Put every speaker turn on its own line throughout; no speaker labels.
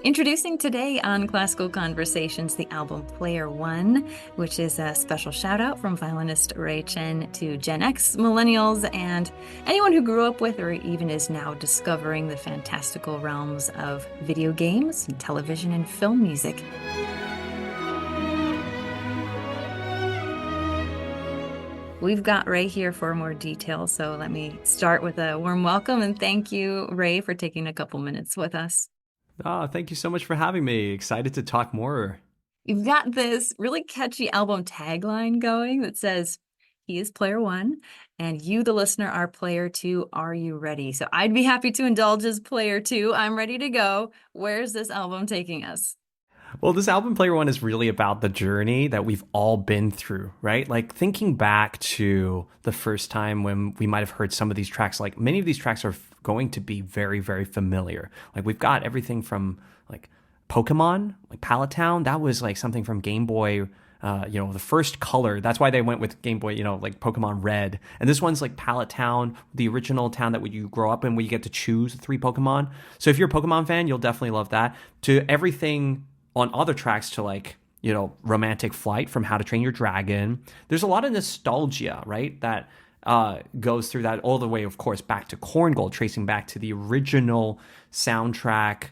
Introducing today on Classical Conversations, the album Player One, which is a special shout out from violinist Ray Chen to Gen X, millennials, and anyone who grew up with or even is now discovering the fantastical realms of video games, and television, and film music. We've got Ray here for more details, so let me start with a warm welcome and thank you, Ray, for taking a couple minutes with us.
Thank you so much for having me. Excited to talk more.
You've got this really catchy album tagline going that says, "He is player one, and you, the listener, are player two. Are you ready?" So I'd be happy to indulge as player two. I'm ready to go. Where's this album taking us?
Well, this album Player One is really about the journey that we've all been through, right? Like thinking back to the first time when we might have heard some of these tracks, like many of these tracks are going to be very, very familiar. Like we've got everything from like Pokemon, like Pallet Town. That was like something from Game Boy. The first color. That's why they went with Game Boy, like Pokemon Red. And this one's like Pallet Town, the original town that you grow up in where you get to choose three Pokemon. So if you're a Pokemon fan, you'll definitely love that. To everything on other tracks to Romantic Flight from How to Train Your Dragon. There's a lot of nostalgia, right? That goes through that all the way, of course, back to Corn Gold, tracing back to the original soundtrack,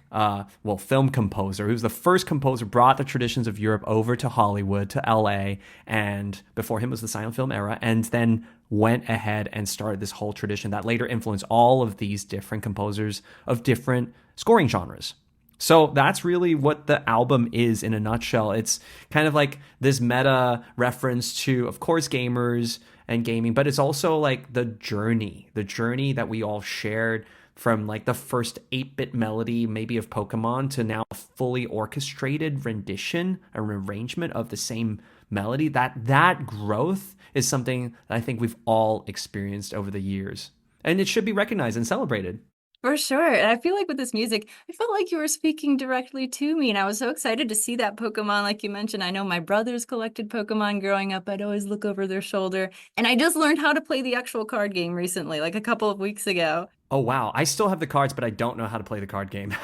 film composer, who's the first composer, brought the traditions of Europe over to Hollywood, to LA, and before him was the silent film era, and then went ahead and started this whole tradition that later influenced all of these different composers of different scoring genres. So that's really what the album is in a nutshell. It's kind of like this meta reference to, of course, gamers and gaming, but it's also like the journey that we all shared from like the first 8-bit melody, maybe of Pokemon, to now a fully orchestrated rendition, an arrangement of the same melody. That growth is something that I think we've all experienced over the years. And it should be recognized and celebrated.
For sure. And I feel like with this music, I felt like you were speaking directly to me. And I was so excited to see that Pokemon, like you mentioned. I know my brothers collected Pokemon growing up. I'd always look over their shoulder. And I just learned how to play the actual card game recently, like a couple of weeks ago.
Oh, wow. I still have the cards, but I don't know how to play the card game.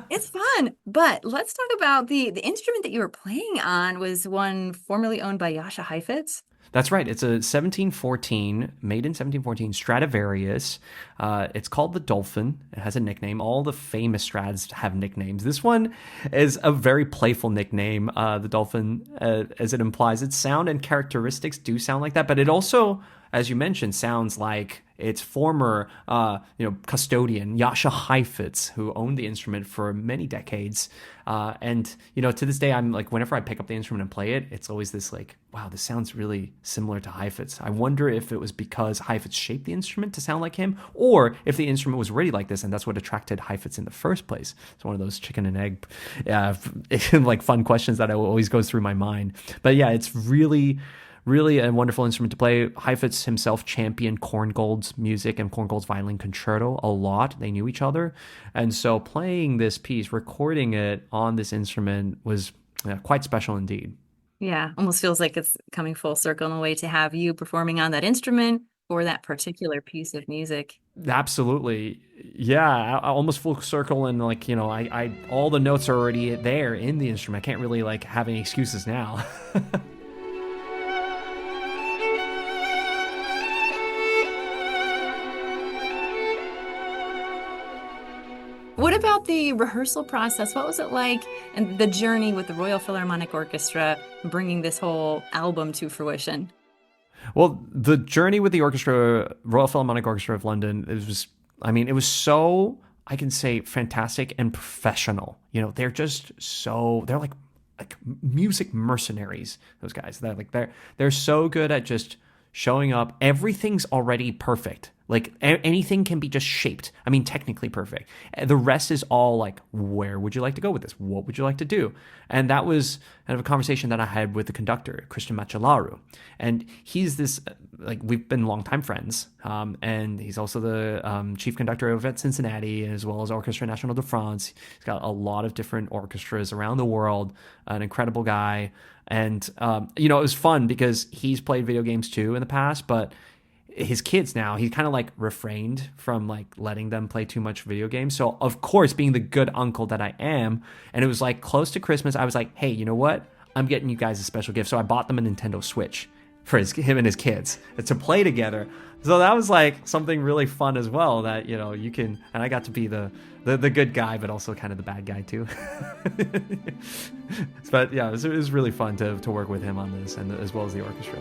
It's fun. But let's talk about the instrument that you were playing on was one formerly owned by Jascha Heifetz.
That's right. It's a 1714, made in 1714 Stradivarius. It's called the Dolphin. It has a nickname. All the famous Strads have nicknames. This one is a very playful nickname. The Dolphin, as it implies, its sound and characteristics do sound like that, but it also, as you mentioned, sounds like its former, custodian, Jascha Heifetz, who owned the instrument for many decades. To this day, I'm like, whenever I pick up the instrument and play it, it's always this like, wow, this sounds really similar to Heifetz. I wonder if it was because Heifetz shaped the instrument to sound like him, or if the instrument was already like this and that's what attracted Heifetz in the first place. It's one of those chicken and egg, like fun questions that always goes through my mind. But yeah, it's really a wonderful instrument to play. Heifetz himself championed Korngold's music and Korngold's violin concerto a lot. They knew each other. And so playing this piece, recording it on this instrument was quite special indeed.
Yeah, almost feels like it's coming full circle in a way to have you performing on that instrument for that particular piece of music.
Absolutely. Yeah, almost full circle. And I all the notes are already there in the instrument. I can't really have any excuses now.
What about the rehearsal process? What was it like, and the journey with the Royal Philharmonic Orchestra bringing this whole album to fruition?
Well, the journey with the orchestra, Royal Philharmonic Orchestra of London, it was so, I can say, fantastic and professional. They're like music mercenaries, those guys. They're so good at just showing up. Everything's already perfect. Like anything can be just shaped. I mean, technically perfect. The rest is all like, where would you like to go with this? What would you like to do? And that was kind of a conversation that I had with the conductor, Cristian Macelaru. And he's this, we've been longtime friends. And he's also the chief conductor over at Cincinnati, as well as Orchestra National de France. He's got a lot of different orchestras around the world, an incredible guy. And, it was fun because he's played video games too in the past, but his kids now, he kind of like refrained from like letting them play too much video games. So of course, being the good uncle that I am, and it was like close to Christmas, I was like, hey, you know what? I'm getting you guys a special gift. So I bought them a Nintendo Switch for him and his kids to play together. So that was like something really fun as well, that, you know, you can, and I got to be the good guy, but also kind of the bad guy too. But yeah, it was really fun to work with him on this, and as well as the orchestra.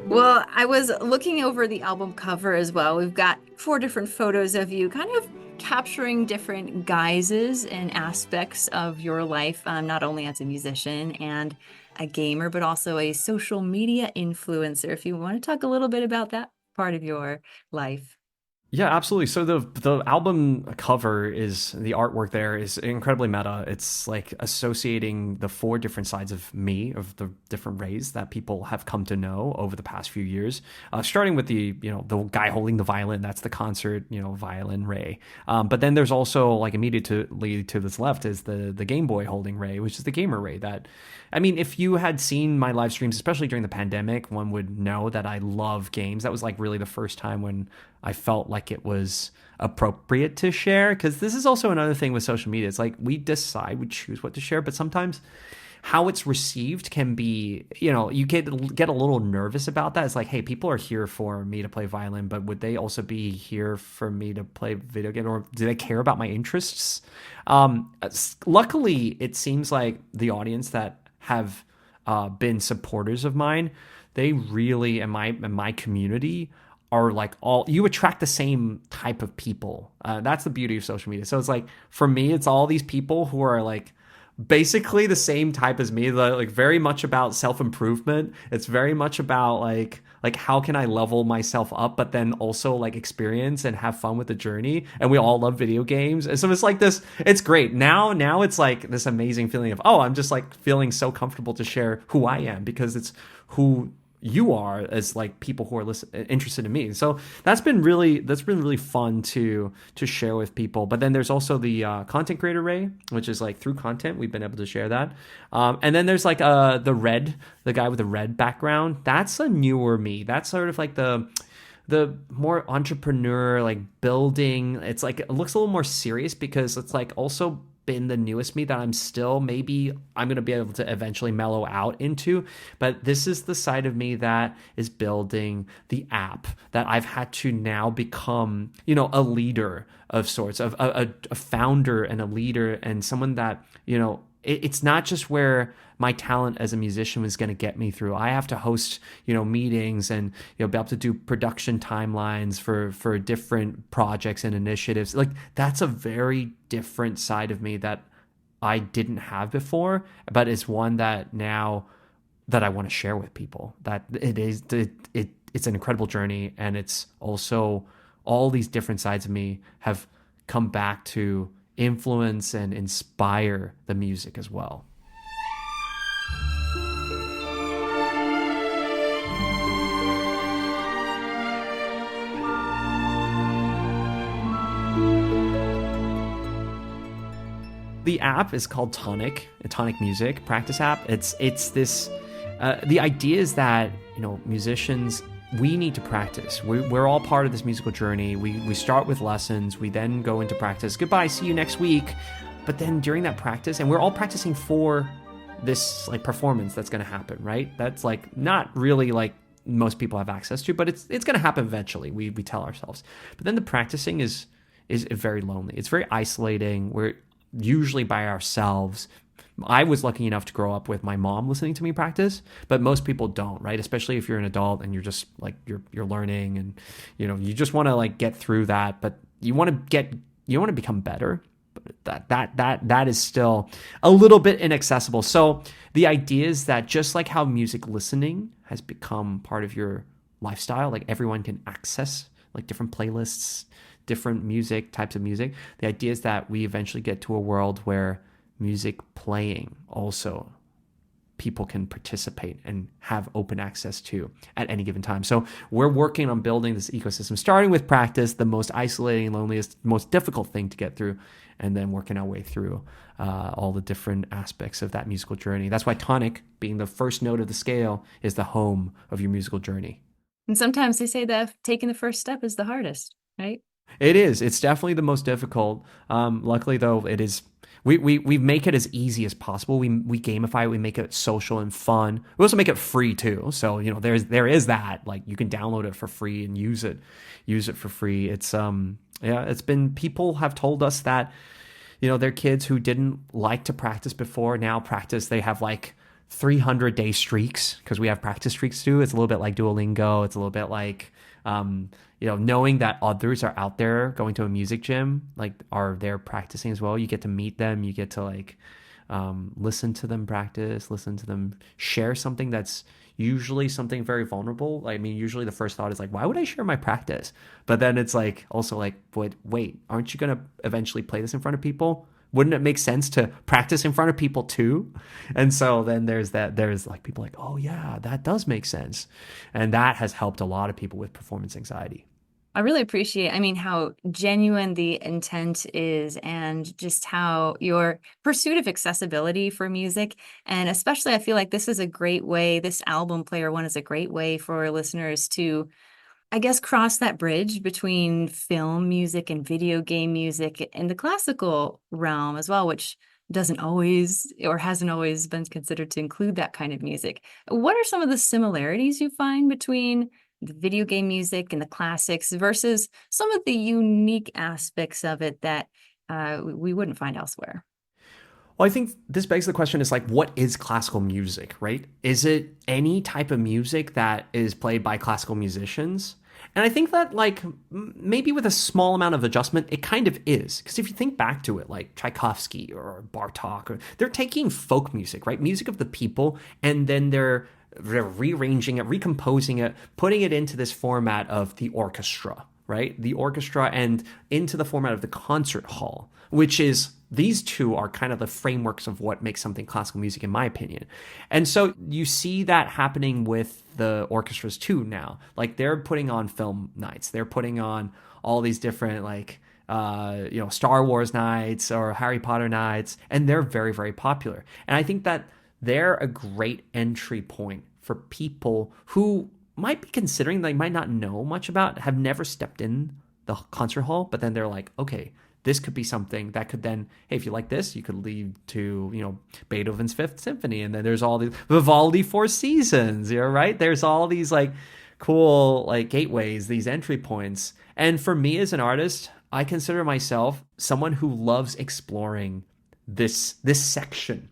Well, I was looking over the album cover as well. We've got four different photos of you, kind of capturing different guises and aspects of your life, not only as a musician and a gamer, but also a social media influencer. If you want to talk a little bit about that part of your life.
Yeah, absolutely. So the album cover, is the artwork there is incredibly meta. It's like associating the four different sides of me, of the different Rays that people have come to know over the past few years. Starting with the the guy holding the violin, that's the concert violin Ray. But then there's also like immediately to this left is the Game Boy holding Ray, which is the gamer Ray. That, I mean, if you had seen my live streams, especially during the pandemic, one would know that I love games. That was like really the first time when I felt like it was appropriate to share, because this is also another thing with social media. It's like we choose what to share, but sometimes how it's received can be, you get a little nervous about that. It's like, hey, people are here for me to play violin, but would they also be here for me to play video game, or do they care about my interests? Luckily, it seems like the audience that have been supporters of mine, they really, in my community, are like you attract the same type of people. That's the beauty of social media. So it's like, for me, it's all these people who are like basically the same type as me, like very much about self-improvement. It's very much about like how can I level myself up, but then also like experience and have fun with the journey. And we all love video games. And so it's like this, it's great. Now it's like this amazing feeling of, oh, I'm just like feeling so comfortable to share who I am, because it's who you are as like people who are interested in me. So that's been really fun to share with people. But then there's also the content creator Ray, which is like through content we've been able to share that. And then there's like the guy with the red background. That's a newer me. That's sort of like the more entrepreneur, like building. It's like, it looks a little more serious, because it's like also been the newest me that I'm going to be able to eventually mellow out into. But this is the side of me that is building the app, that I've had to now become, a leader of sorts, of a founder and a leader, and someone that, it's not just where my talent as a musician was going to get me through. I have to host, meetings, and, be able to do production timelines for different projects and initiatives. Like, that's a very different side of me that I didn't have before, but it's one that now that I want to share with people. That it's an incredible journey, and it's also all these different sides of me have come back to influence and inspire the music as well. The app is called Tonic, a Tonic Music practice app. It's this. The idea is that musicians, we need to practice. We're all part of this musical journey. We start with lessons. We then go into practice. Goodbye, see you next week. But then during that practice, and we're all practicing for this like performance that's going to happen, right? That's like not really like most people have access to, but it's going to happen eventually. We tell ourselves. But then the practicing is very lonely. It's very isolating. We're usually by ourselves. I was lucky enough to grow up with my mom listening to me practice, but most people don't, right? Especially if you're an adult and you're just like you're learning, and you just want to like get through that, but you want to become better. But that is still a little bit inaccessible. So the idea is that just like how music listening has become part of your lifestyle, like everyone can access like different playlists, different types of music. The idea is that we eventually get to a world where music playing also people can participate and have open access to at any given time. So we're working on building this ecosystem, starting with practice, the most isolating, loneliest, most difficult thing to get through, and then working our way through all the different aspects of that musical journey. That's why tonic, being the first note of the scale, is the home of your musical journey.
And sometimes they say that taking the first step is the hardest, right?
It is. It's definitely the most difficult. Luckily, though, it is. We make it as easy as possible. We gamify it. We make it social and fun. We also make it free too. So there is that, like, you can download it for free and use it for free. It's it's been, people have told us that their kids who didn't like to practice before now practice. They have like 300-day streaks because we have practice streaks too. It's a little bit like Duolingo. It's a little bit like knowing that others are out there going to a music gym, like, are there practicing as well. You get to meet them. You get to listen to them practice, listen to them share something that's usually something very vulnerable. I mean, usually the first thought is like, why would I share my practice? But then it's like, also like, wait, aren't you going to eventually play this in front of people? Wouldn't it make sense to practice in front of people too? And so then there's like people like, oh yeah, that does make sense. And that has helped a lot of people with performance anxiety.
I really appreciate, how genuine the intent is, and just how your pursuit of accessibility for music. And especially, I feel like this album player one is a great way for listeners to, I guess, cross that bridge between film music and video game music in the classical realm as well, which doesn't always, or hasn't always been considered to include that kind of music. What are some of the similarities you find between the video game music and the classics versus some of the unique aspects of it that we wouldn't find elsewhere?
Well, I think this begs the question is like, what is classical music, right? Is it any type of music that is played by classical musicians? And I think that, like, maybe with a small amount of adjustment, it kind of is. Because if you think back to it, like Tchaikovsky or Bartok, they're taking folk music, right? Music of the people, and then they're rearranging it, recomposing it, putting it into this format of the orchestra, right? The orchestra, and into the format of the concert hall, which is, these two are kind of the frameworks of what makes something classical music, in my opinion. And so you see that happening with the orchestras too now. Like, they're putting on film nights. They're putting on all these different, like, Star Wars nights or Harry Potter nights, and they're very, very popular. And I think that they're a great entry point for people who might be considering, they might not know much about, have never stepped in the concert hall, but then they're like, okay, this could be something that could then, hey, if you like this, you could lead to, Beethoven's Fifth Symphony. And then there's all these Vivaldi Four Seasons, right? There's all these like cool like gateways, these entry points. And for me as an artist, I consider myself someone who loves exploring this section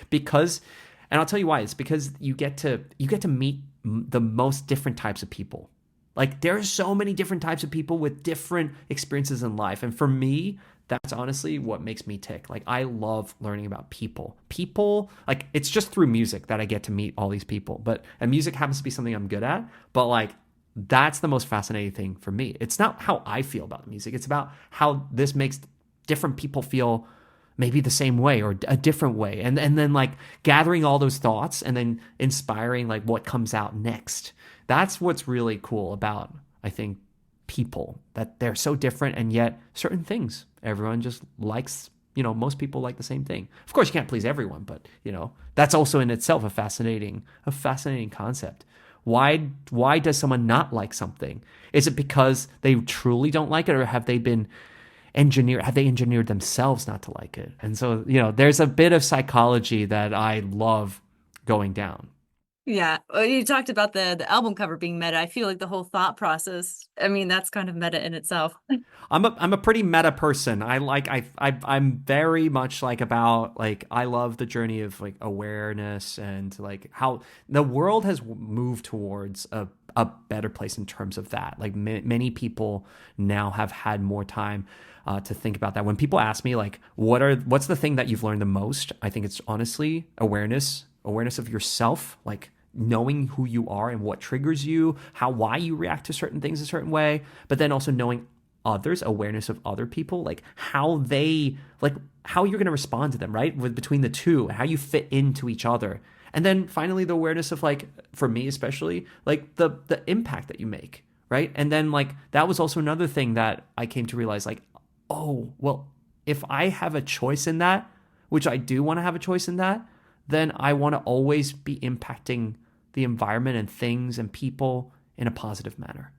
because, and I'll tell you why. It's because you get to meet the most different types of people. Like, there are so many different types of people with different experiences in life. And for me, that's honestly what makes me tick. Like, I love learning about people. People, like, it's just through music that I get to meet all these people. And music happens to be something I'm good at. But, like, that's the most fascinating thing for me. It's not how I feel about the music. It's about how this makes different people feel maybe the same way or a different way. And then, like, gathering all those thoughts and then inspiring, like, what comes out next. That's what's really cool about, I think, people, that they're so different, and yet certain things everyone just likes. Most people like the same thing. Of course, you can't please everyone, but that's also in itself a fascinating concept. Why does someone not like something? Is it because they truly don't like it, or have they engineered themselves not to like it? And so, there's a bit of psychology that I love going down.
Yeah. Well, you talked about the album cover being meta. I feel like the whole thought process, that's kind of meta in itself.
I'm a pretty meta person. I'm very much like about, like, I love the journey of, like, awareness and, like, how the world has moved towards a better place in terms of that. Like, many people now have had more time to think about that. When people ask me, like, what's the thing that you've learned the most? I think it's honestly awareness of yourself, like knowing who you are and what triggers you, why you react to certain things a certain way, but then also knowing others, awareness of other people, like how they, like how you're going to respond to them, right? Between the two, how you fit into each other. And then finally, the awareness of like, for me especially, like the impact that you make, right? And then like, that was also another thing that I came to realize, like, oh, well, if I have a choice in that, which I do want to have a choice in that, then I want to always be impacting the environment and things and people in a positive manner.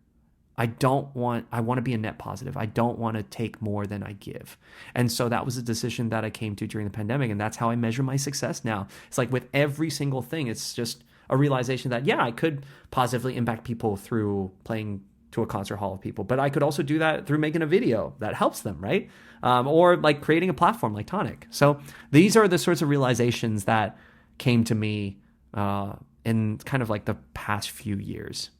I want to be a net positive. I don't want to take more than I give. And so that was a decision that I came to during the pandemic. And that's how I measure my success now. It's like with every single thing, it's just a realization that, yeah, I could positively impact people through playing to a concert hall of people, but I could also do that through making a video that helps them, right? Or like creating a platform like Tonic. So these are the sorts of realizations that came to me in kind of like the past few years.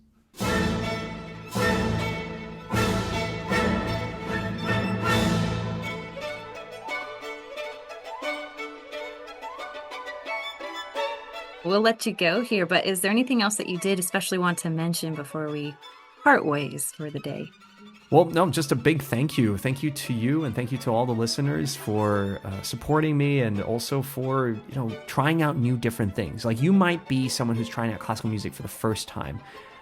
We'll let you go here, but is there anything else that you did especially want to mention before we part ways for the day?
Well, no, just a big thank you. Thank you to you, and thank you to all the listeners for supporting me, and also for, trying out new different things. Like, you might be someone who's trying out classical music for the first time,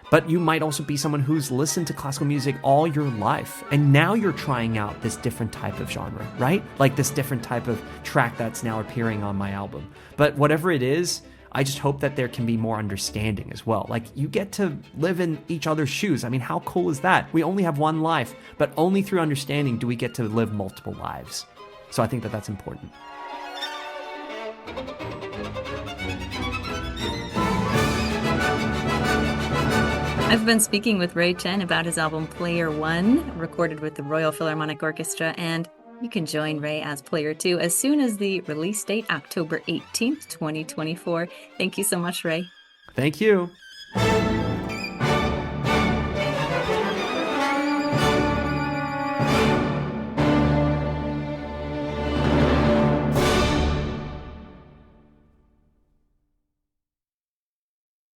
but you might also be someone who's listened to classical music all your life, and now you're trying out this different type of genre, right? Like this different type of track that's now appearing on my album. But whatever it is, I just hope that there can be more understanding as well. Like, you get to live in each other's shoes. I mean, how cool is that? We only have one life, but only through understanding do we get to live multiple lives. So I think that that's important.
I've been speaking with Ray Chen about his album Player One, recorded with the Royal Philharmonic Orchestra, and you can join Ray as Player Two as soon as the release date, October 18th, 2024. Thank you so much, Ray.
Thank you.